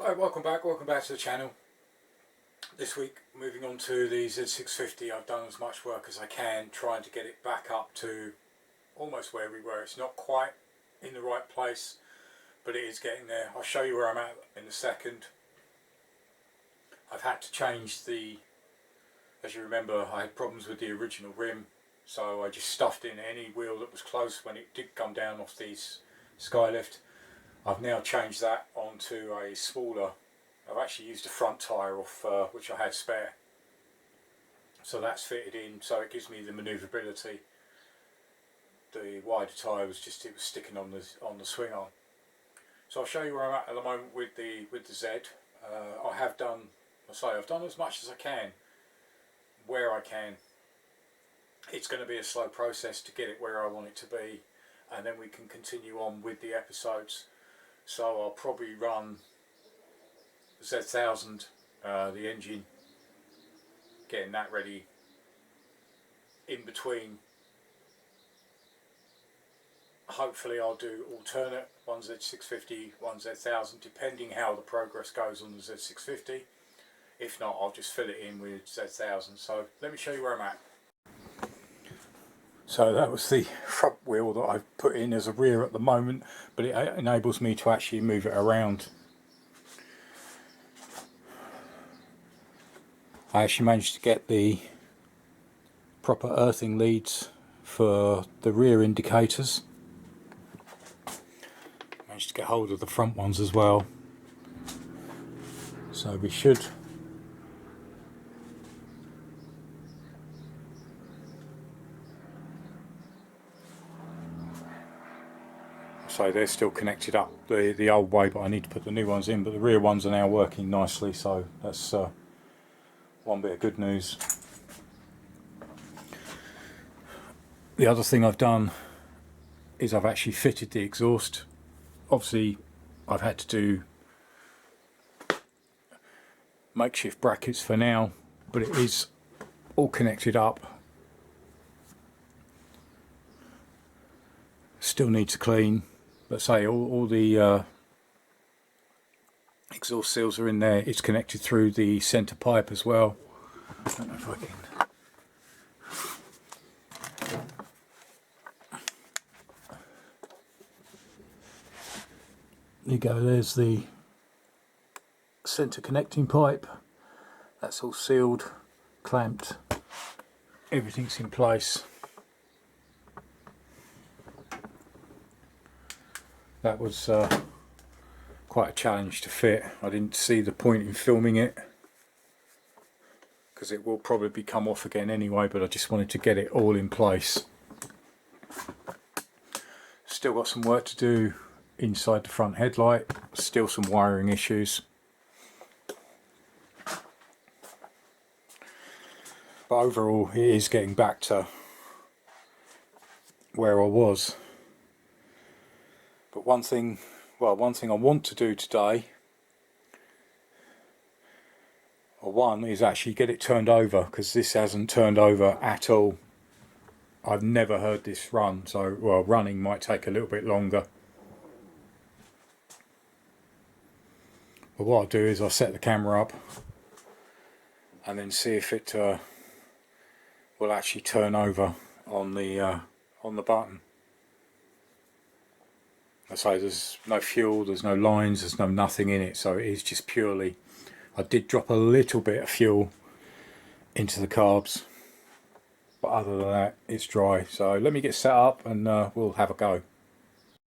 Hi, welcome back to the channel. This week, moving on to the Z650, I've done as much work as I can, trying to get it back up to almost where we were. It's not quite in the right place, but it is getting there. I'll show you where I'm at in a second. I've had to change as you remember, I had problems with the original rim, so I just stuffed in any wheel that was close when it did come down off the Skylift. I've now changed that onto a smaller, I've actually used a front tyre off which I had spare. So that's fitted in, so it gives me the manoeuvrability. The wider tyre was sticking on the swing arm. So I'll show you where I'm at the moment with the Z. I've done as much as I can, where I can. It's going to be a slow process to get it where I want it to be, and then we can continue on with the episodes. So I'll probably run the Z1000, the engine, getting that ready in between. Hopefully I'll do alternate, one Z650, one Z1000, depending how the progress goes on the Z650. If not, I'll just fill it in with Z1000. So let me show you where I'm at. So that was the front wheel that I've put in as a rear at the moment, but it enables me to actually move it around. I actually managed to get the proper earthing leads for the rear indicators. Managed to get hold of the front ones as well. So we should so they're still connected up the old way, but I need to put the new ones in, but the rear ones are now working nicely, so that's one bit of good news. The other thing I've done is I've actually fitted the exhaust. Obviously I've had to do makeshift brackets for now, but it is all connected up. Still need to clean. Let's say all the exhaust seals are in there. It's connected through the centre pipe as well. I don't know if I can. There you go, there's the centre connecting pipe. That's all sealed, clamped, everything's in place. That was quite a challenge to fit. I didn't see the point in filming it because it will probably come off again anyway, but I just wanted to get it all in place. Still got some work to do inside the front headlight, still some wiring issues. But overall it is getting back to where I was. But one thing I want to do today, is actually get it turned over, because this hasn't turned over at all. I've never heard this run, so running might take a little bit longer. But what I'll do is I'll set the camera up and then see if it will actually turn over on the button. So there's no fuel, there's no lines, there's nothing in it, so it is just purely. I did drop a little bit of fuel into the carbs, but other than that it's dry. So let me get set up and we'll have a go.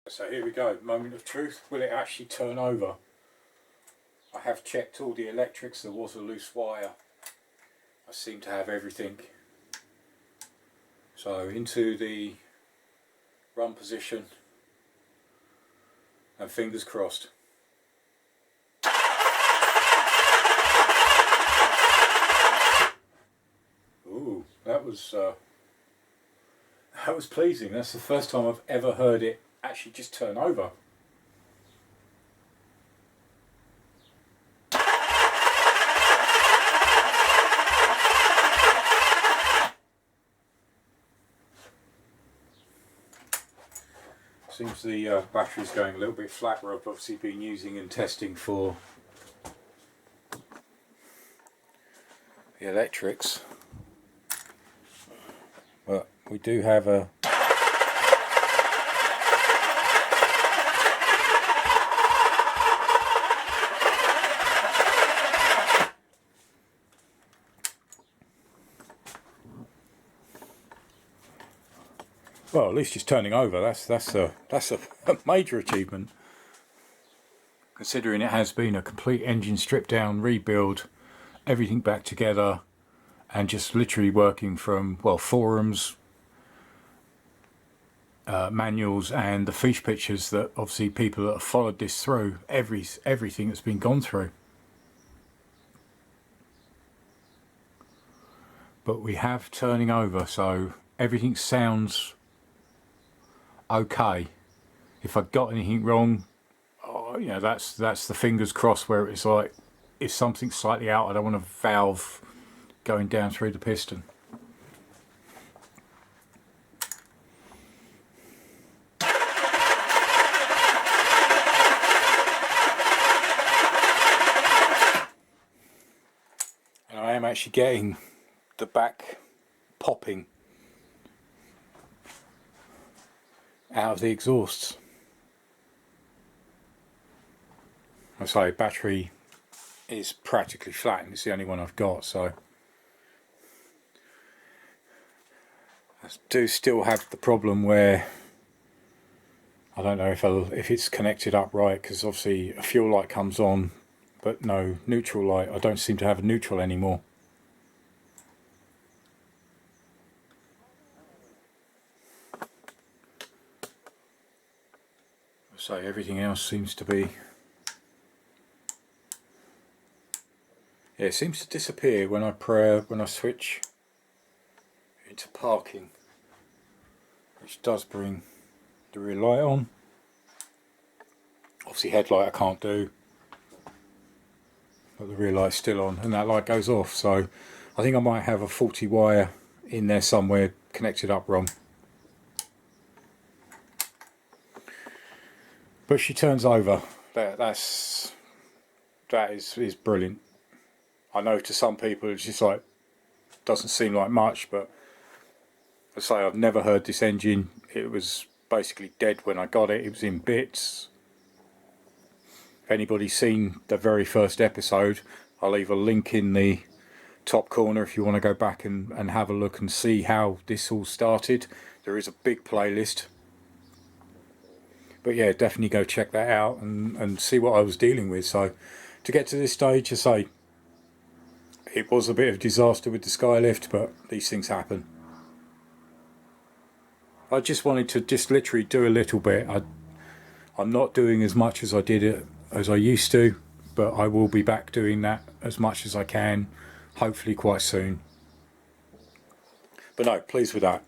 So here we go, moment of truth. Will it actually turn over? I have checked all the electrics. There was a loose wire. I seem to have everything. So into the run position, and fingers crossed. Ooh, that was pleasing. That's the first time I've ever heard it actually just turn over. Seems the battery's going a little bit flat, where I've obviously been using and testing for the electrics, but we do have a well, at least it's turning over. That's a major achievement, considering it has been a complete engine strip down, rebuild, everything back together, and just literally working from, well, forums, manuals, and the fiche pictures that obviously people that have followed this through, everything that's been gone through. But we have turning over, so everything sounds okay. If I got anything wrong, you know, that's the fingers crossed, where it's like, if something's slightly out, I don't want a valve going down through the piston. And I am actually getting the back popping out of the exhausts. I say battery is practically flat, and it's the only one I've got, so I do still have the problem where I don't know if it's connected up right, because obviously a fuel light comes on but no neutral light. I don't seem to have a neutral anymore. So everything else seems to be, yeah, it seems to disappear when I switch into parking, which does bring the rear light on. Obviously headlight I can't do, but the rear light's still on, and that light goes off. So I think I might have a faulty wire in there somewhere connected up wrong. But she turns over. That is brilliant. I know to some people it's just like, doesn't seem like much, but I say I've never heard this engine. It was basically dead when I got it. It was in bits. If anybody's seen the very first episode, I'll leave a link in the top corner if you want to go back and have a look and see how this all started. There is a big playlist. But yeah, definitely go check that out and see what I was dealing with. So to get to this stage, I say it was a bit of a disaster with the Skylift, but these things happen. I just wanted to just literally do a little bit. I'm not doing as much as I did as I used to, but I will be back doing that as much as I can, hopefully quite soon. But no, pleased with that.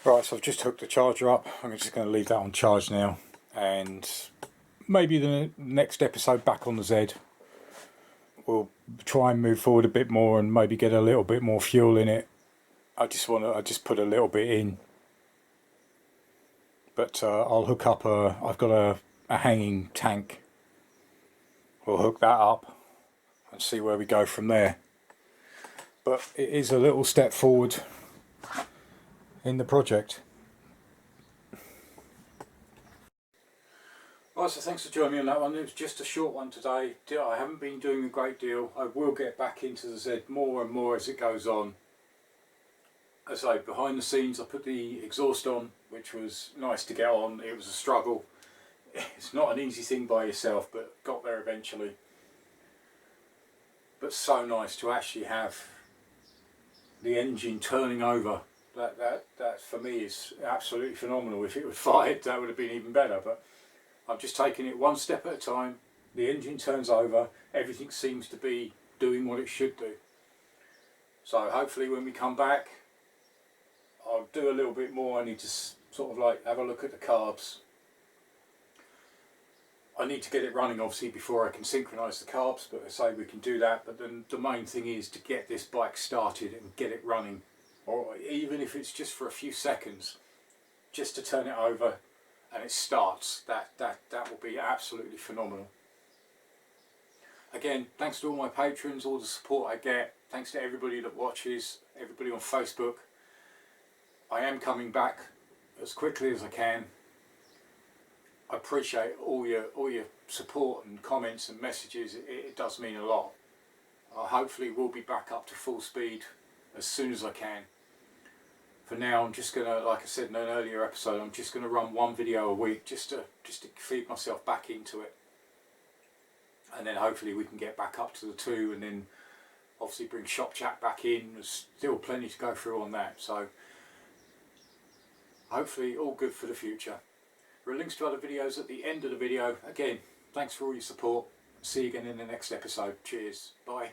Right, so I've just hooked the charger up. I'm just going to leave that on charge now, and maybe the next episode back on the Z we'll try and move forward a bit more and maybe get a little bit more fuel in it. I just put a little bit in, but I'll hook up I've got a hanging tank. We'll hook that up and see where we go from there. But it is a little step forward in the project. Right, so thanks for joining me on that one. It was just a short one today. I haven't been doing a great deal. I will get back into the Z more and more as it goes on. As I say, behind the scenes I put the exhaust on, which was nice to get on. It was a struggle. It's not an easy thing by yourself, but got there eventually. But so nice to actually have the engine turning over. That for me is absolutely phenomenal. If it was fired, that would have been even better, but I'm just taking it one step at a time. The engine turns over, everything seems to be doing what it should do. So hopefully when we come back, I'll do a little bit more. I need to sort of like have a look at the carbs. I need to get it running obviously before I can synchronise the carbs, but I say we can do that. But then the main thing is to get this bike started and get it running, or even if it's just for a few seconds, just to turn it over, and it starts, that will be absolutely phenomenal. Again, thanks to all my patrons, all the support I get, thanks to everybody that watches, everybody on Facebook. I am coming back as quickly as I can. I appreciate all your support and comments and messages. It does mean a lot. Hopefully we'll be back up to full speed as soon as I can. For now, I'm just gonna, like I said in an earlier episode, I'm just gonna run one video a week just to feed myself back into it, and then hopefully we can get back up to the 2, and then obviously bring Shop Chat back in. There's still plenty to go through on that, so hopefully all good for the future. There are links to other videos at the end of the video. Again, thanks for all your support. See you again in the next episode. Cheers. Bye.